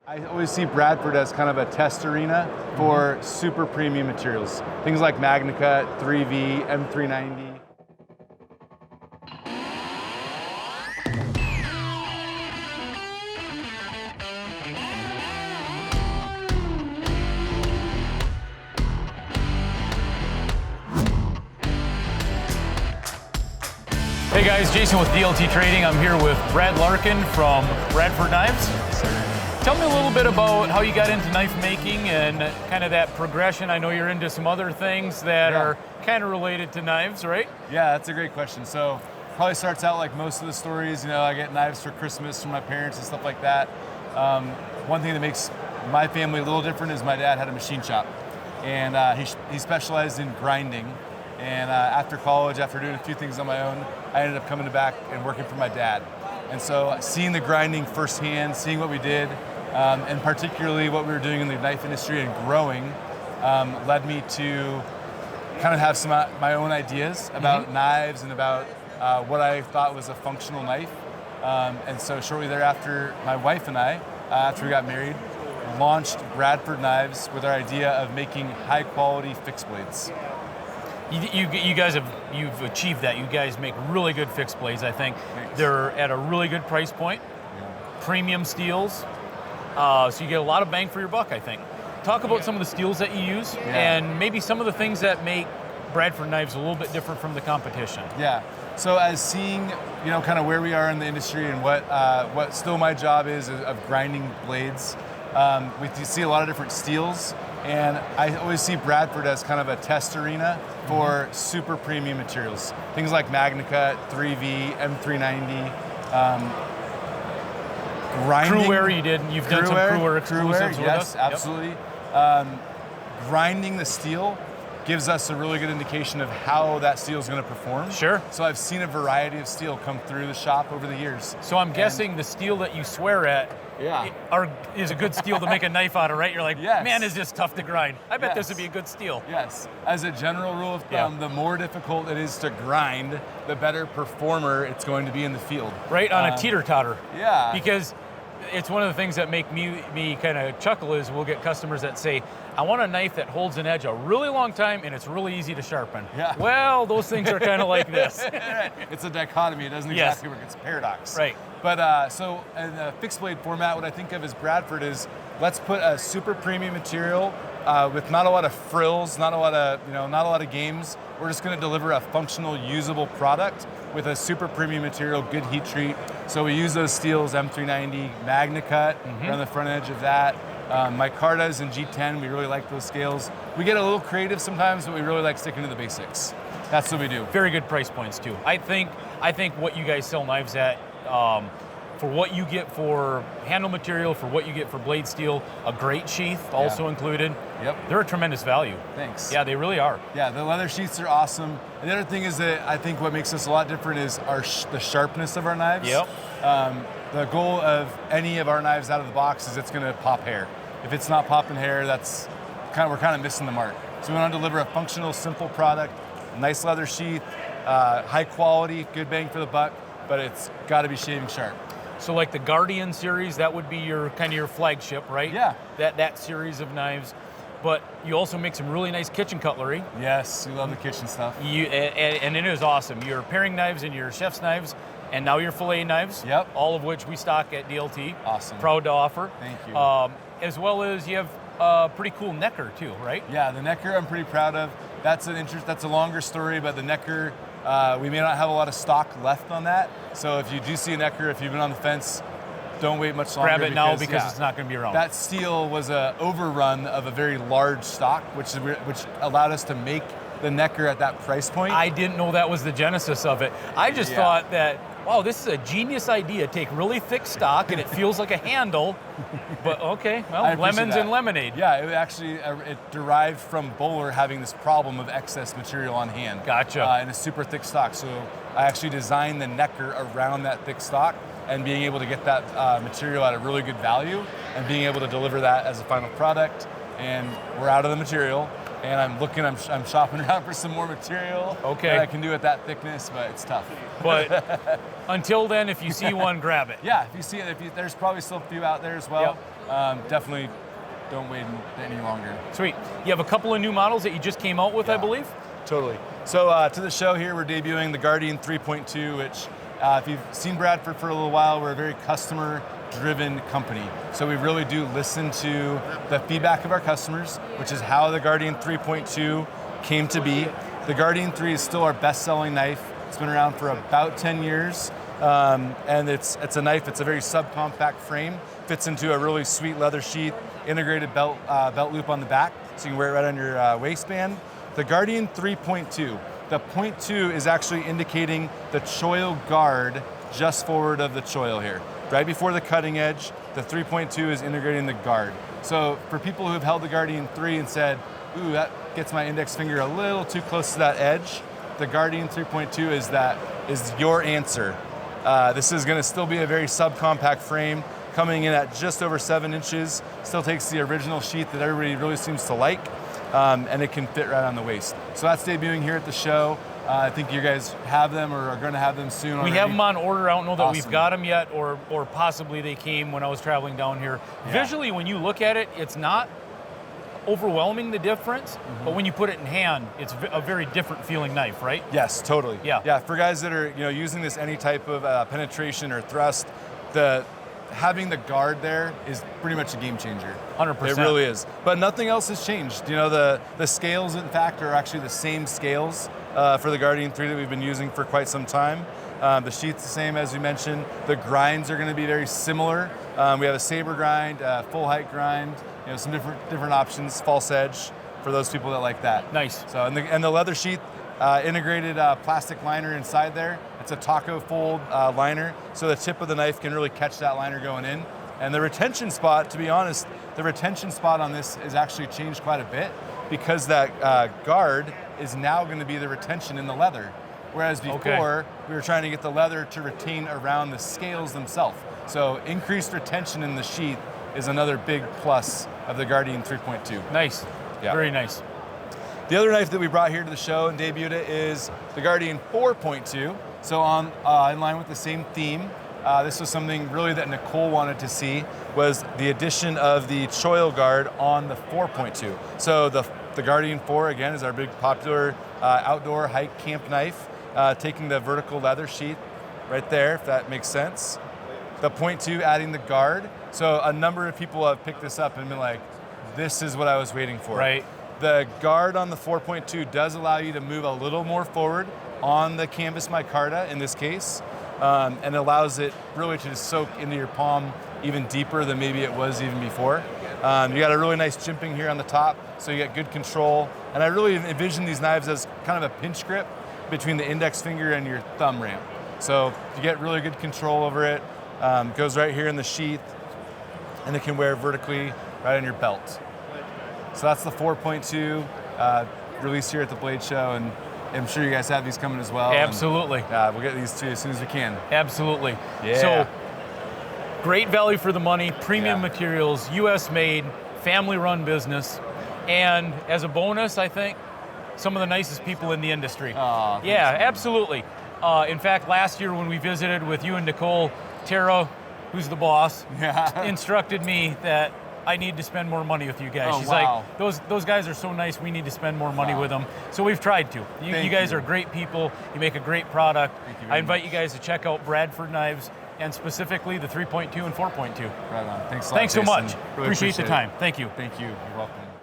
I always see Bradford as kind of a test arena for super premium materials. Things like MagnaCut, 3V, M390. Hey guys, Jason with DLT Trading. I'm here with Brad Larkin from Bradford Knives. Tell me a little bit about how you got into knife making and kind of that progression. I know you're into some other things that are kind of related to knives, right? Yeah, that's a great question. So probably starts out like most of the stories, I get knives for Christmas from my parents and stuff like that. One thing that makes my family a little different is my dad had a machine shop, and he specialized in grinding. And after college, after doing a few things on my own, I ended up coming back and working for my dad. And so seeing the grinding firsthand, seeing what we did, and particularly what we were doing in the knife industry and growing, led me to kind of have some my own ideas about knives and about what I thought was a functional knife. And so shortly thereafter, my wife and I, after we got married, launched Bradford Knives with our idea of making high quality fixed blades. You guys you've achieved that. You guys make really good fixed blades, I think. Thanks. They're at a really good price point, premium steels, so you get a lot of bang for your buck, I think. Talk about some of the steels that you use and maybe some of the things that make Bradford Knives a little bit different from the competition. Yeah, so as seeing, kind of where we are in the industry and what still my job is of grinding blades, we see a lot of different steels. And I always see Bradford as kind of a test arena for super premium materials. Things like MagnaCut, 3V, M390, grinding. Crewwear, you've done some Crewwear exclusives with us? Yes, absolutely. Grinding the steel gives us a really good indication of how that steel is going to perform. Sure. So I've seen a variety of steel come through the shop over the years. So I'm guessing the steel that you swear at is a good steel to make a knife out of, right? You're like, man, is this tough to grind. I bet this would be a good steel. Yes. As a general rule of thumb, the more difficult it is to grind, the better performer it's going to be in the field. Right, on a teeter-totter. Yeah. Because it's one of the things that make me kind of chuckle is we'll get customers that say, I want a knife that holds an edge a really long time and it's really easy to sharpen. Yeah. Well, those things are kind of like this. It's a dichotomy. It doesn't exactly work. It's a paradox. Right. But so in a fixed blade format, what I think of as Bradford is let's put a super premium material with not a lot of frills, not a lot of games. We're just going to deliver a functional, usable product with a super premium material, good heat treat. So we use those steels, M390, MagnaCut, on the front edge of that. Micartas and G10, we really like those scales. We get a little creative sometimes, but we really like sticking to the basics. That's what we do. Very good price points too. I think what you guys sell knives at, for what you get for handle material, for what you get for blade steel, a great sheath also included. Yep. They're a tremendous value. Thanks. Yeah, they really are. Yeah, the leather sheaths are awesome. And the other thing is that I think what makes us a lot different is the sharpness of our knives. Yep. The goal of any of our knives out of the box is it's going to pop hair. If it's not popping hair, we're kind of missing the mark. So we want to deliver a functional, simple product, nice leather sheath, high quality, good bang for the buck, but it's got to be shaving sharp. So like the Guardian series, that would be your kind of your flagship, right? Yeah. That series of knives. But you also make some really nice kitchen cutlery. Yes, we love the kitchen stuff. And it is awesome. Your paring knives and your chef's knives, and now your fillet knives. Yep. All of which we stock at DLT. Awesome. Proud to offer. Thank you. As well as you have a pretty cool necker too, right? Yeah, the necker I'm pretty proud of. That's a longer story, but the necker, we may not have a lot of stock left on that. So if you do see a necker, if you've been on the fence, don't wait much longer. Grab it now because it's not going to be around. That steel was an overrun of a very large stock, which allowed us to make the necker at that price point. I didn't know that was the genesis of it. I just thought that, wow, this is a genius idea. Take really thick stock and it feels like a handle. But okay, well, lemons and lemonade. Yeah, it derived from Bowler having this problem of excess material on hand. Gotcha. And a super thick stock. So I actually designed the necker around that thick stock and being able to get that material at a really good value and being able to deliver that as a final product. And we're out of the material. and I'm shopping around for some more material that I can do at that thickness, but it's tough. But until then, if you see one, grab it. Yeah, if you see it, there's probably still a few out there as well. Yep. Definitely don't wait any longer. Sweet. You have a couple of new models that you just came out with, I believe? Totally. So to the show here, we're debuting the Guardian 3.2, which if you've seen Bradford for a little while, we're a very customer-driven company. So we really do listen to the feedback of our customers, which is how the Guardian 3.2 came to be. The Guardian 3 is still our best-selling knife. It's been around for about 10 years. And it's a knife, it's a very subcompact frame, fits into a really sweet leather sheath, integrated belt loop on the back, so you can wear it right on your waistband. The Guardian 3.2, the .2 is actually indicating the choil guard just forward of the choil here. Right before the cutting edge, the 3.2 is integrating the guard. So for people who have held the Guardian 3 and said, ooh, that gets my index finger a little too close to that edge, the Guardian 3.2 is your answer. This is going to still be a very subcompact frame, coming in at just over 7 inches. Still takes the original sheath that everybody really seems to like, and it can fit right on the waist. So that's debuting here at the show. I think you guys have them or are going to have them soon already. We have them on order. I don't know that we've got them yet, or possibly they came when I was traveling down here. Yeah. Visually, when you look at it, it's not overwhelming, the difference, but when you put it in hand, it's a very different feeling knife, right? Yes, totally. Yeah. Yeah, for guys that are using this any type of penetration or thrust, having the guard there is pretty much a game changer. 100%. It really is. But nothing else has changed. The scales, in fact, are actually the same scales for the Guardian 3 that we've been using for quite some time. The sheath's the same, as we mentioned. The grinds are going to be very similar. We have a saber grind, full height grind, some different options, false edge for those people that like that. Nice. So and the leather sheath, integrated plastic liner inside there. It's a taco fold liner, so the tip of the knife can really catch that liner going in. And the retention spot, to be honest, the retention spot on this is actually changed quite a bit because that guard is now going to be the retention in the leather. Whereas before, we were trying to get the leather to retain around the scales themselves. So increased retention in the sheath is another big plus of the Guardian 3.2. Nice. Yeah. Very nice. The other knife that we brought here to the show and debuted it is the Guardian 4.2. So in line with the same theme, this was something really that Nicole wanted to see, was the addition of the choil guard on the 4.2. So the Guardian 4, again, is our big popular outdoor hike camp knife, taking the vertical leather sheath right there, if that makes sense. The .2 adding the guard. So a number of people have picked this up and been like, this is what I was waiting for. Right. The guard on the 4.2 does allow you to move a little more forward on the canvas micarta in this case, and allows it really to soak into your palm even deeper than maybe it was even before. You got a really nice jimping here on the top, so you get good control. And I really envision these knives as kind of a pinch grip between the index finger and your thumb ramp. So you get really good control over it. Goes right here in the sheath, and it can wear vertically right on your belt. So that's the 4.2 released here at the Blade Show, and I'm sure you guys have these coming as well. Absolutely. And, we'll get these to you as soon as we can. Absolutely. Yeah. So, great value for the money, premium materials, U.S. made, family-run business, and as a bonus, I think, some of the nicest people in the industry. Oh, yeah, absolutely. In fact, last year when we visited with you and Nicole, Tara, who's the boss, instructed me that I need to spend more money with you guys. She's like, those guys are so nice, we need to spend more money with them. So we've tried to. You guys are great people. You make a great product. I invite you guys to check out Bradford Knives, and specifically the 3.2 and 4.2. Right on. Thanks a lot, Thanks so Jason. much. Really appreciate the time. Thank you. Thank you. You're welcome.